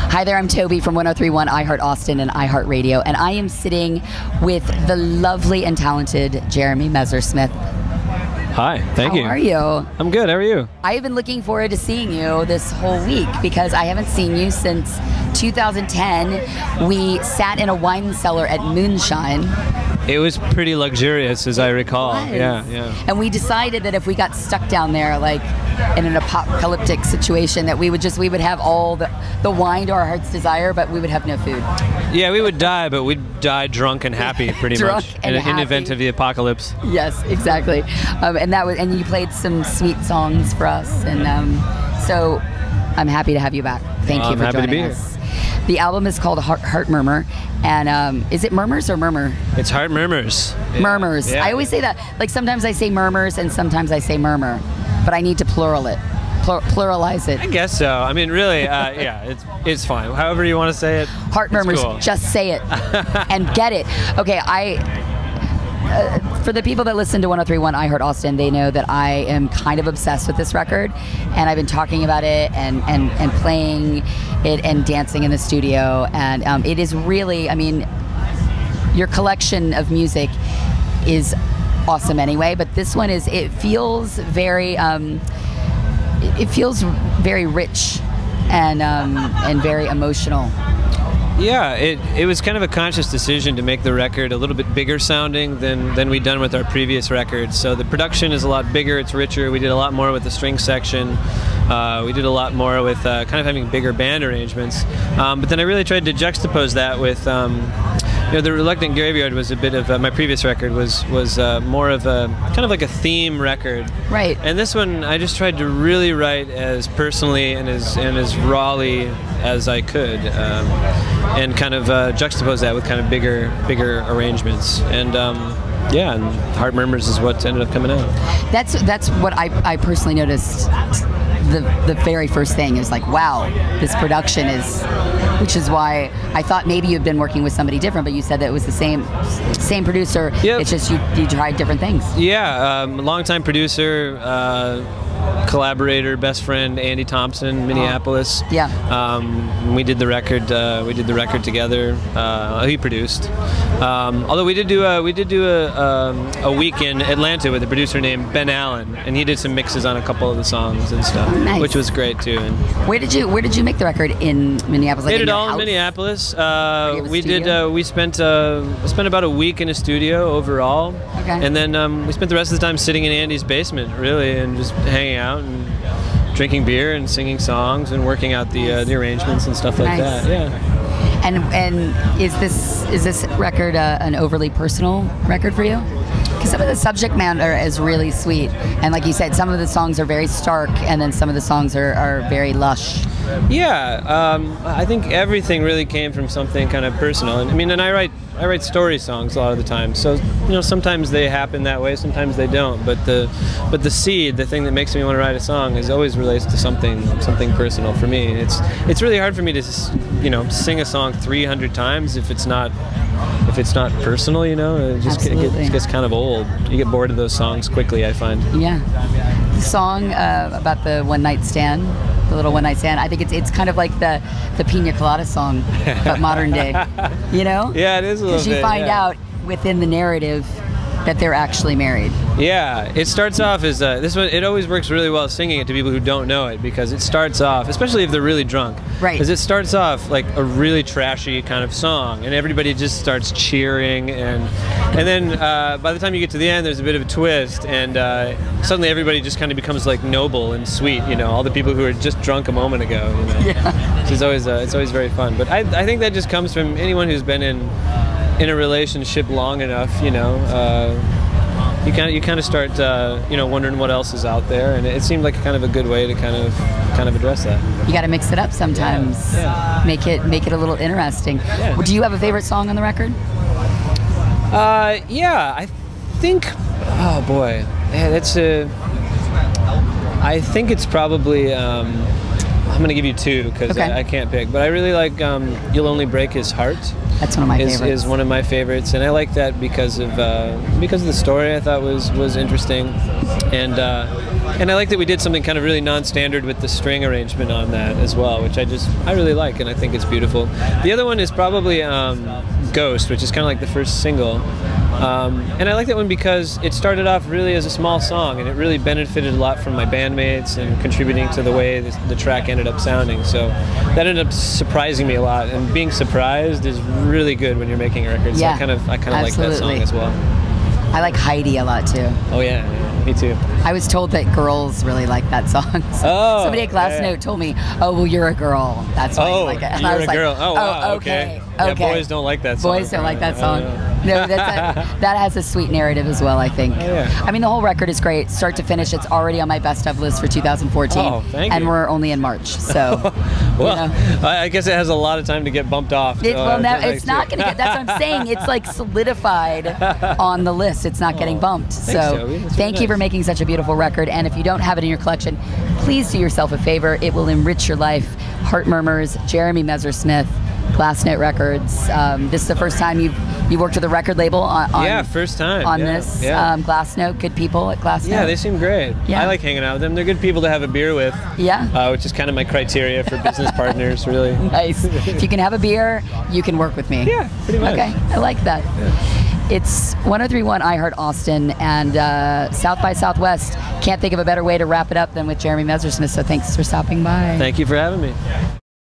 Hi there, I'm Toby from 103.1 iHeartAustin and iHeartRadio, and I am sitting with the lovely and talented Jeremy Messersmith. Hi, thank you. How are you? I'm good, how are you? I have been looking forward to seeing you this whole week because I haven't seen you since 2010. We sat in a wine cellar at Moonshine. It was pretty luxurious, as I recall. Yes. Yeah. And we decided that if we got stuck down there, like in an apocalyptic situation, that we would have all the wine to our heart's desire, but we would have no food. Yeah, we would die, but we'd die drunk and happy, pretty much, in the event of the apocalypse. Yes, exactly. And you played some sweet songs for us, and so I'm happy to have you back. Thank you for joining us. The album is called Heart Murmur, and is it Murmurs or Murmur? It's Heart Murmurs. Yeah. Murmurs. Yeah. I always say that. Like sometimes I say murmurs and sometimes I say murmur, but I need to pluralize it. I guess so. I mean, really, yeah, it's fine. However you want to say it. Heart Murmurs. Cool. Just say it and get it. Okay, for the people that listen to 103.1 iHeartAustin, they know that I am kind of obsessed with this record, and I've been talking about it and playing it and dancing in the studio, and it is really, I mean, your collection of music is awesome anyway, but this one is, it feels very rich and very emotional. Yeah, it was kind of a conscious decision to make the record a little bit bigger sounding than we'd done with our previous records. So the production is a lot bigger, it's richer. We did a lot more with the string section. We did a lot more with kind of having bigger band arrangements. But then I really tried to juxtapose that with, The Reluctant Graveyard was a bit of, my previous record was more of a, kind of like a theme record. Right. And this one, I just tried to really write as personally and as rawly as I could. And kind of juxtapose that with kind of bigger arrangements, and and Heart Murmurs is what ended up coming out. That's what I personally noticed. The very first thing is like, wow, this production is, which is why I thought maybe you'd been working with somebody different, but you said that it was the same producer. Yep. It's just you tried different things. Yeah, longtime producer. Collaborator, best friend, Andy Thompson, Minneapolis. Yeah. We did the record. We did the record together. He produced. Although we did do a week in Atlanta with a producer named Ben Allen, and he did some mixes on a couple of the songs and stuff, nice. Which was great too. And where did you make the record in Minneapolis? Like did it all in Minneapolis. We spent about a week in a studio overall. Okay. And then we spent the rest of the time sitting in Andy's basement, really, and just hanging out and drinking beer and singing songs and working out the arrangements and stuff like that. Yeah. And is this record an overly personal record for you? Because some of the subject matter is really sweet, and like you said, some of the songs are very stark, and then some of the songs are very lush. Yeah, I think everything really came from something kind of personal. I mean, and I write story songs a lot of the time, so sometimes they happen that way, sometimes they don't. But the seed, the thing that makes me want to write a song, is always relates to something personal for me. It's really hard for me to sing a song 300 times if it's not personal. It just gets kind of old. You get bored of those songs quickly, I find. Yeah, the song about the one night stand. The little one night stand. I think it's kind of like the Pina Colada song, but modern day. Yeah, it is a little bit. Because you find out within the narrative that they're actually married. Yeah, it starts off as this one. It always works really well singing it to people who don't know it, because it starts off, especially if they're really drunk. Right. Because it starts off like a really trashy kind of song, and everybody just starts cheering, and then by the time you get to the end, there's a bit of a twist, and suddenly everybody just kind of becomes like noble and sweet. All the people who were just drunk a moment ago. Yeah. So it's always very fun. But I think that just comes from anyone who's been in a relationship long enough. You kind of start wondering what else is out there, and it seemed like kind of a good way to kind of address that. You got to mix it up sometimes. Yeah. Make it a little interesting. Yeah. Do you have a favorite song on the record? Yeah, I think. Oh boy, I think it's probably I'm gonna give you two because Okay. I can't pick, but I really like "You'll Only Break His Heart." That's one of my favorites. Is one of my favorites, and I like that because of the story I thought was interesting, and I like that we did something kind of really non-standard with the string arrangement on that as well, which I really like, and I think it's beautiful. The other one is probably "Ghost," which is kind of like the first single. And I like that one because it started off really as a small song, and it really benefited a lot from my bandmates and contributing to the way the track ended up sounding. So that ended up surprising me a lot, and being surprised is really good when you're making a record. So Yeah, I kind of like that song as well. I like Heidi a lot too. Oh yeah, me too. I was told that girls really like that song. So somebody at Glassnote told me, "Oh, well, you're a girl. That's why you like it." And I was you're a girl. like, Oh, wow, okay. Yeah, boys don't like that song. Boys don't like that song. Oh, No, that has a sweet narrative as well, I think. Oh, yeah. I mean, the whole record is great, start to finish. It's already on my best of list for 2014. Oh, thank and you. we're only in March, so. Well, I guess it has a lot of time to get bumped off. It's not going to get. That's what I'm saying. It's like solidified on the list. It's not getting bumped. Thank you for making such a beautiful record. And if you don't have it in your collection, please do yourself a favor. It will enrich your life. Heart Murmurs, Jeremy Messersmith, Glassnote Records. This is the first time you've worked with a record label on first time on this. Yeah. Glassnote, good people at Glassnote. Yeah, they seem great. Yeah. I like hanging out with them. They're good people to have a beer with. Yeah. Which is kind of my criteria for business partners, really. Nice. If you can have a beer, you can work with me. Yeah, pretty much. Okay, I like that. Yeah. It's 103.1 iHeartAustin and South by Southwest. Can't think of a better way to wrap it up than with Jeremy Messersmith, so thanks for stopping by. Thank you for having me.